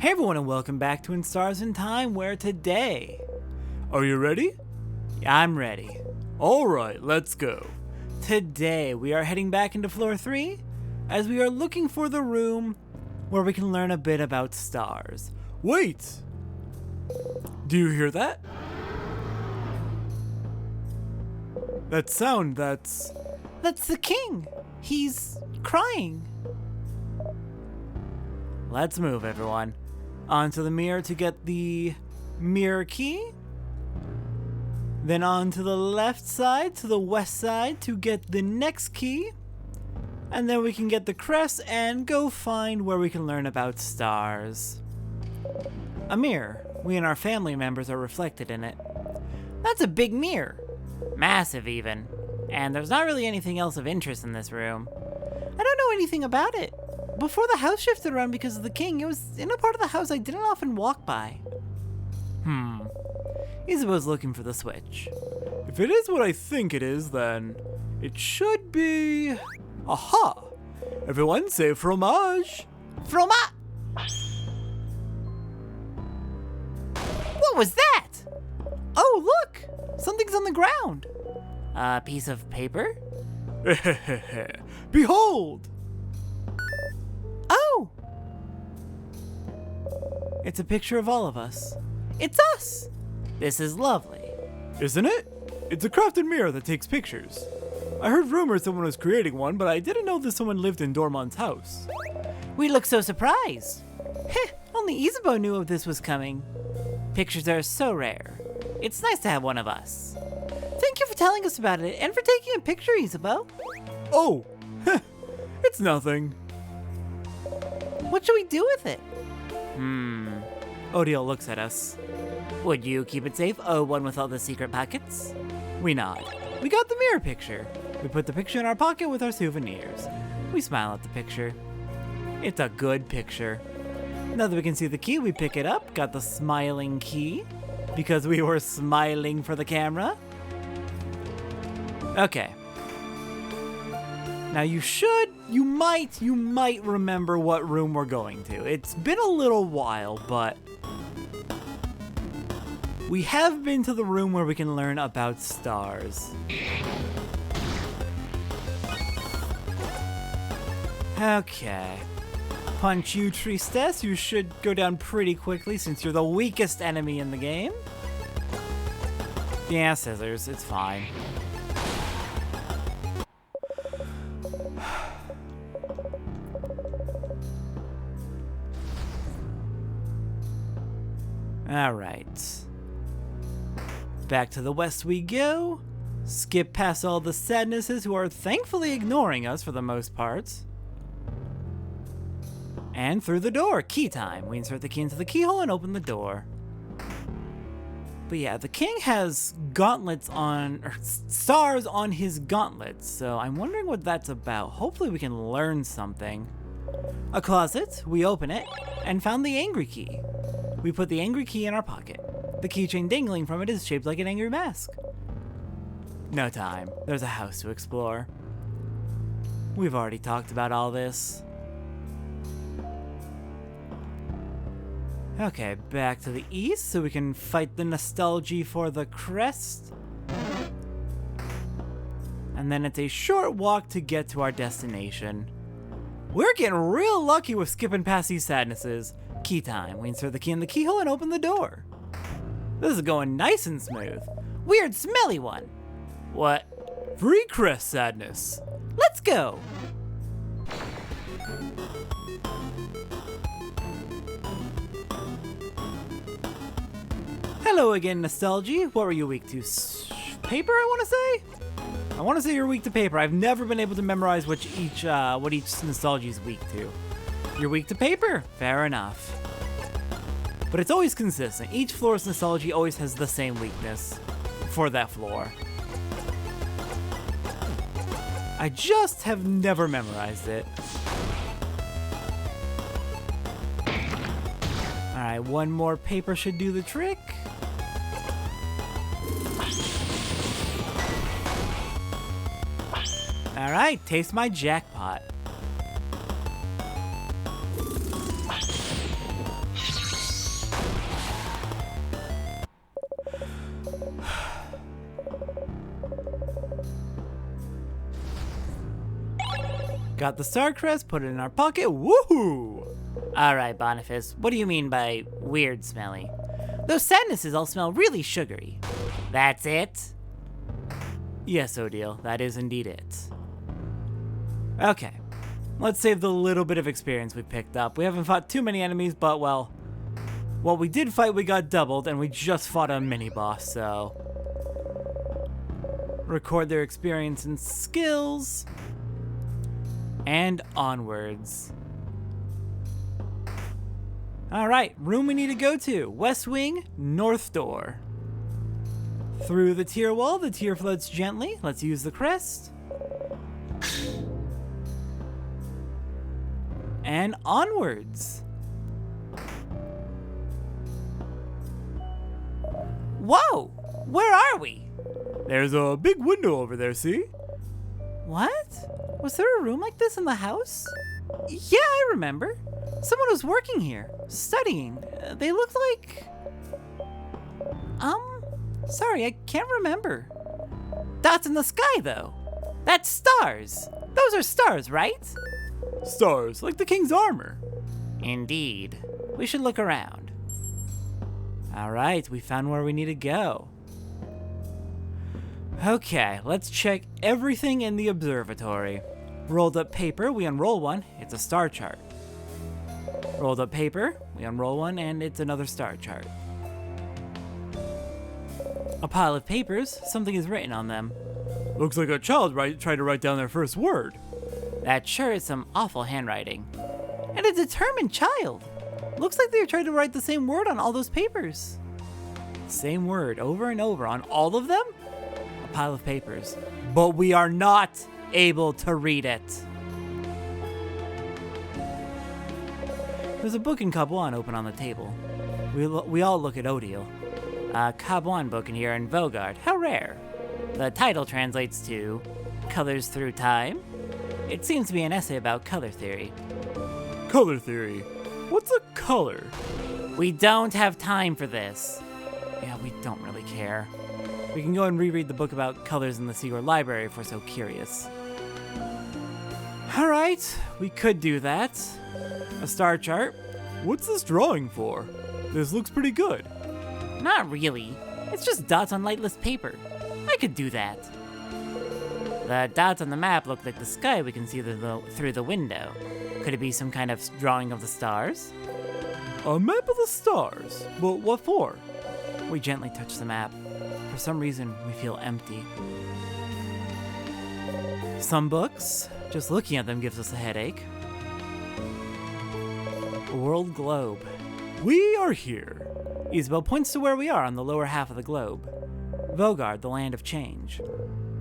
Hey everyone and welcome back to In Stars in Time, where today... Are you ready? I'm ready. Alright, let's go. Today we are heading back into floor 3 as we are looking for the room where we can learn a bit about stars. Wait! Do you hear that? That sound, that's the king! He's crying. Let's move, everyone. Onto the mirror to get the mirror key. Then on to the left side, to the west side to get the next key. And then we can get the crest and go find where we can learn about stars. A mirror. We and our family members are reflected in it. That's a big mirror. Massive even. And there's not really anything else of interest in this room. I don't know anything about it. Before the house shifted around because of the king, it was in a part of the house I didn't often walk by. Isabeau's looking for the switch. If it is what I think it is, then it should be... Aha! Everyone say fromage! Fromage! What was that? Oh, look! Something's on the ground. A piece of paper? Behold! Oh! It's a picture of all of us. It's us! This is lovely. Isn't it? It's a crafted mirror that takes pictures. I heard rumors someone was creating one, but I didn't know that someone lived in Dormont's house. We look so surprised. Heh, only Isabeau knew of this was coming. Pictures are so rare. It's nice to have one of us. Thank you for telling us about it and for taking a picture, Isabeau. Oh, it's nothing. What should we do with it? Odiel looks at us. Would you keep it safe, one with all the secret pockets? We nod. We got the mirror picture. We put the picture in our pocket with our souvenirs. We smile at the picture. It's a good picture. Now that we can see the key, we pick it up. Got the smiling key because we were smiling for the camera. Okay. Now you might remember what room we're going to. It's been a little while, but we have been to the room where we can learn about stars. Okay. Punch you, Tristesse. You should go down pretty quickly since you're the weakest enemy in the game. Yeah, scissors. It's fine. Alright. Back to the west we go. Skip past all the sadnesses who are thankfully ignoring us for the most part. And through the door. Key time. We insert the key into the keyhole and open the door. But yeah, the king has gauntlets on, or stars on his gauntlets, so I'm wondering what that's about. Hopefully we can learn something. A closet. We open it and found the angry key. We put the angry key in our pocket. The keychain dangling from it is shaped like an angry mask. No time. There's a house to explore. We've already talked about all this. Okay, back to the east so we can fight the nostalgia for the crest. And then it's a short walk to get to our destination. We're getting real lucky with skipping past these sadnesses. Key time. We insert the key in the keyhole and open the door. This is going nice and smooth. Weird smelly one. What? Free crest sadness. Let's go. Hello again, nostalgia. What were you weak to? Paper, I want to say? I want to say you're weak to paper. I've never been able to memorize what each nostalgia is weak to. You're weak to paper. Fair enough. But it's always consistent. Each floor's nostalgia always has the same weakness for that floor. I just have never memorized it. Alright, one more paper should do the trick. Alright, taste my jackpot. Got the star crest, put it in our pocket. Woohoo! Alright, Boniface, what do you mean by weird smelly? Those sadnesses all smell really sugary. That's it? Yes, Odile, that is indeed it. Okay, let's save the little bit of experience we picked up. We haven't fought too many enemies, but well, what we did fight, we got doubled, and we just fought a mini-boss, so... Record their experience and skills. And onwards. Alright, room we need to go to. West Wing, North Door. Through the tier wall, the tier floats gently. Let's use the crest. And onwards. Whoa! Where are we? There's a big window over there, see? What? Was there a room like this in the house? Yeah, I remember. Someone was working here, studying. They looked like... Sorry, I can't remember. Dots in the sky, though. That's stars. Those are stars, right? Stars, like the king's armor. Indeed. We should look around. Alright, we found where we need to go. Okay, let's check everything in the observatory. Rolled up paper, we unroll one, it's a star chart. Rolled up paper, we unroll one, and it's another star chart. A pile of papers, something is written on them. Looks like a child tried to write down their first word. That sure is some awful handwriting. And a determined child. Looks like they tried to write the same word on all those papers. Same word over and over on all of them? A pile of papers. But we are not able to read it. There's a book in Cabuan open on the table. We all look at Odile. A Cabuan book in here in Vogard. How rare. The title translates to Colors Through Time. It seems to be an essay about color theory. Color theory? What's a color? We don't have time for this. Yeah, we don't really care. We can go and reread the book about colors in the secret library if we're so curious. Alright, we could do that. A star chart. What's this drawing for? This looks pretty good. Not really. It's just dots on lightless paper. I could do that. The dots on the map look like the sky we can see through the window. Could it be some kind of drawing of the stars? A map of the stars? But what for? We gently touch the map. For some reason, we feel empty. Some books, just looking at them gives us a headache. A world globe. We are here. Isabel points to where we are on the lower half of the globe. Vogard, the land of change.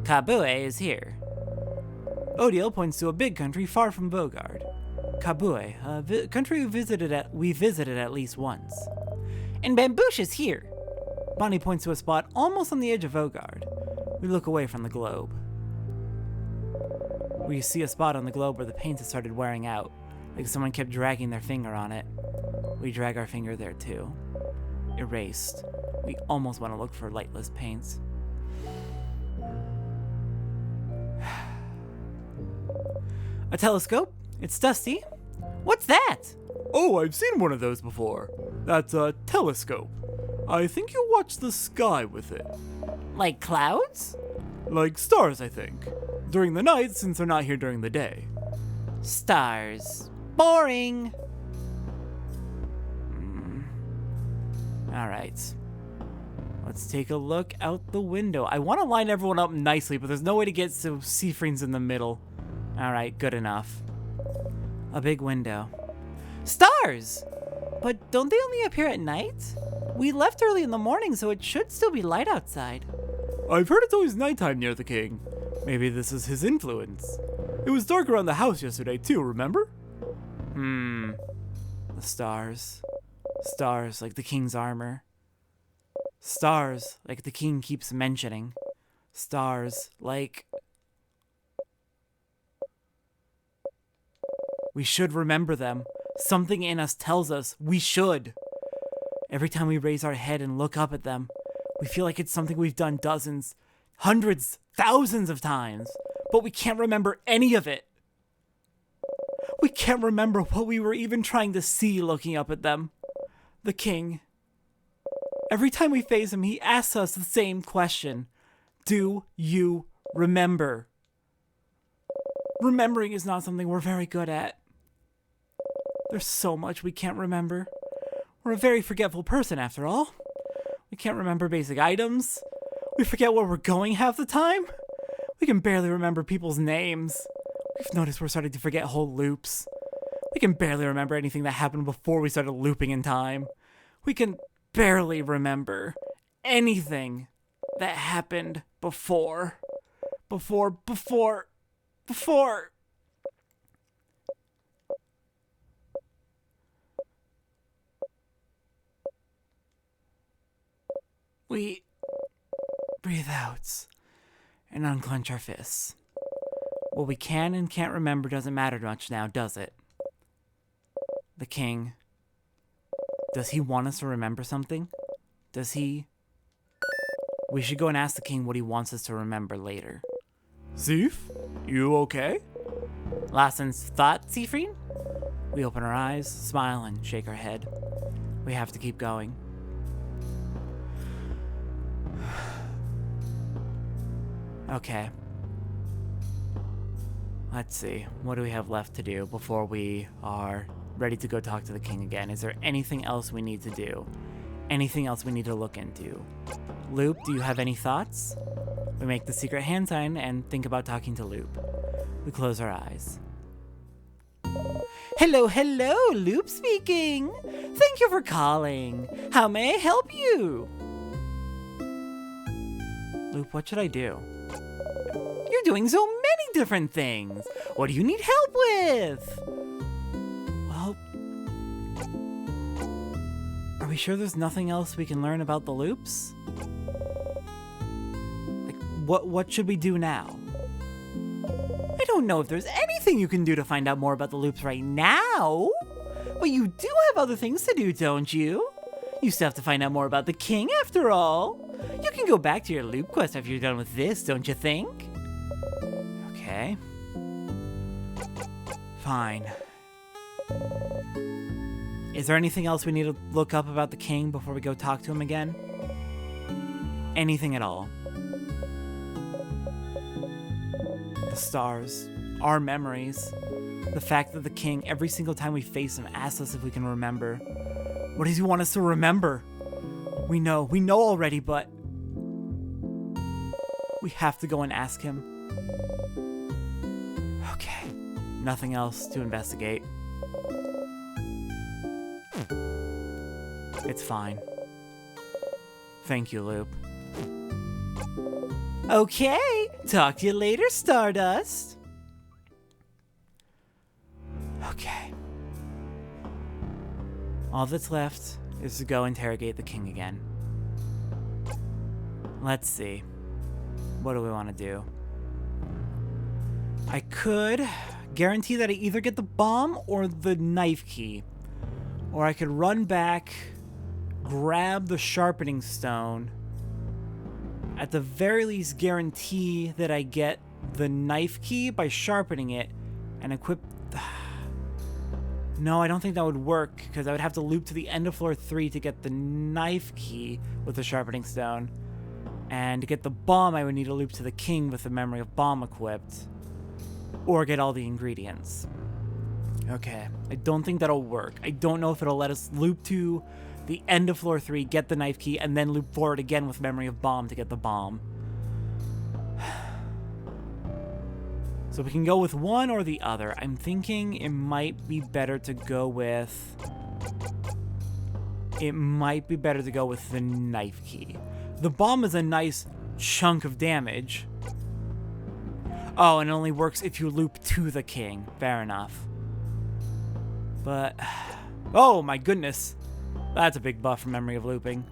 Kabue is here. Odile points to a big country far from Vogard. Kabue, a country we visited at least once. And Bambouche is here. Bonnie points to a spot almost on the edge of Vogard. We look away from the globe. We see a spot on the globe where the paint has started wearing out, like someone kept dragging their finger on it. We drag our finger there too. Erased. We almost want to look for lightless paints. A telescope? It's dusty. What's that? Oh, I've seen one of those before. That's a telescope. I think you watch the sky with it. Like clouds? Like stars, I think. During the night, since they're not here during the day. Stars. Boring. Alright. Let's take a look out the window. I want to line everyone up nicely, but there's no way to get so Seafriends in the middle. Alright, good enough. A big window. Stars! But don't they only appear at night? We left early in the morning, so it should still be light outside. I've heard it's always nighttime near the king. Maybe this is his influence. It was dark around the house yesterday too, remember? The stars. Stars like the king's armor. Stars like the king keeps mentioning. Stars like... We should remember them. Something in us tells us we should. Every time we raise our head and look up at them, we feel like it's something we've done dozens, hundreds, thousands of times, but we can't remember any of it. We can't remember what we were even trying to see looking up at them. The king. Every time we face him, he asks us the same question. Do you remember? Remembering is not something we're very good at. There's so much we can't remember. We're a very forgetful person, after all. We can't remember basic items. We forget where we're going half the time. We can barely remember people's names. We've noticed we're starting to forget whole loops. We can barely remember anything that happened before we started looping in time. We can barely remember anything that happened before. Before. We breathe out and unclench our fists. What we can and can't remember doesn't matter much now, does it? The king. Does he want us to remember something? Does he? We should go and ask the king what he wants us to remember later. Zeef, you okay? Last thought, Siegfried? We open our eyes, smile, and shake our head. We have to keep going. Okay. Let's see. What do we have left to do before we are ready to go talk to the king again? Is there anything else we need to do? Anything else we need to look into? Loop, do you have any thoughts? We make the secret hand sign and think about talking to Loop. We close our eyes. Hello, Loop speaking. Thank you for calling. How may I help you? Loop, what should I do? You're doing so many different things. What do you need help with? Well, are we sure there's nothing else we can learn about the loops? Like, what should we do now? I don't know if there's anything you can do to find out more about the loops right now. But you do have other things to do, don't you? You still have to find out more about the king after all. You can go back to your loop quest after you're done with this, don't you think? Okay. Fine. Is there anything else we need to look up about the king before we go talk to him again? Anything at all? The stars, our memories, the fact that the king, every single time we face him, asks us if we can remember. What does he want us to remember? We know already, but we have to go and ask him. Okay, nothing else to investigate. It's fine. Thank you, Loop. Okay, talk to you later, Stardust. Okay. All that's left is to go interrogate the king again. Let's see. What do we want to do? I could guarantee that I either get the bomb or the knife key. Or I could run back, grab the sharpening stone. At the very least, guarantee that I get the knife key by sharpening it and equip... No, I don't think that would work, because I would have to loop to the end of floor 3 to get the knife key with the sharpening stone. And to get the bomb, I would need to loop to the king with the memory of bomb equipped. Or get all the ingredients. Okay, I don't think that'll work. I don't know if it'll let us loop to the end of floor 3, get the knife key, and then loop forward again with memory of bomb to get the bomb. So we can go with one or the other. I'm thinking it might be better to go with... It might be better to go with the knife key. The bomb is a nice chunk of damage. Oh, and it only works if you loop to the king. Fair enough. But... Oh my goodness. That's a big buff from memory of looping.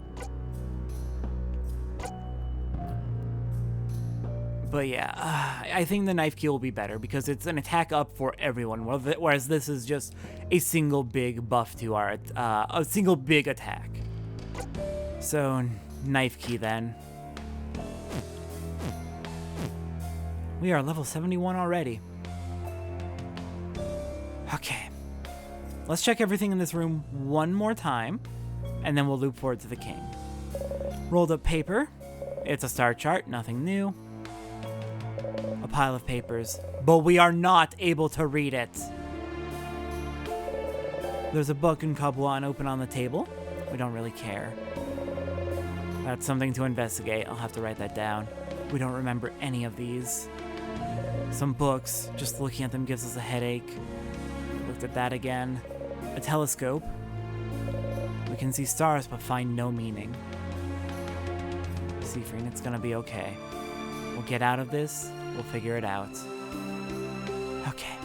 But yeah, I think the knife key will be better because it's an attack up for everyone, whereas this is just a single big buff to our, a single big attack. So, knife key then. We are level 71 already. Okay. Let's check everything in this room one more time, and then we'll loop forward to the king. Rolled up paper. It's a star chart, nothing new. A pile of papers, but we are not able to read it. There's a book in Kabua open on the table. We don't really care. That's something to investigate. I'll have to write that down. We don't remember any of these. Some books, just looking at them gives us a headache. Looked at that again. A telescope. We can see stars but find no meaning. Seafreen, it's gonna be okay. We'll get out of this. We'll figure it out. Okay.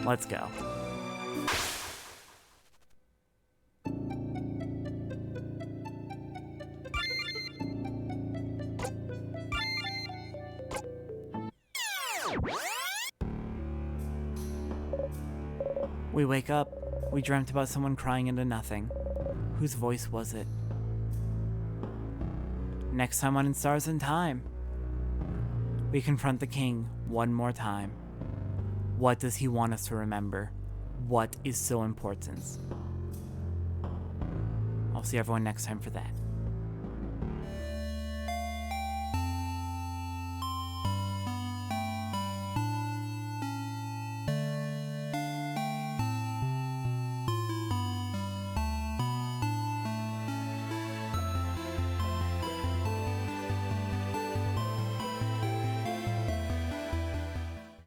Let's go. We wake up. We dreamt about someone crying into nothing. Whose voice was it? Next time on In Stars in Time, we confront the king one more time. What does he want us to remember? What is so important? I'll see everyone next time for that.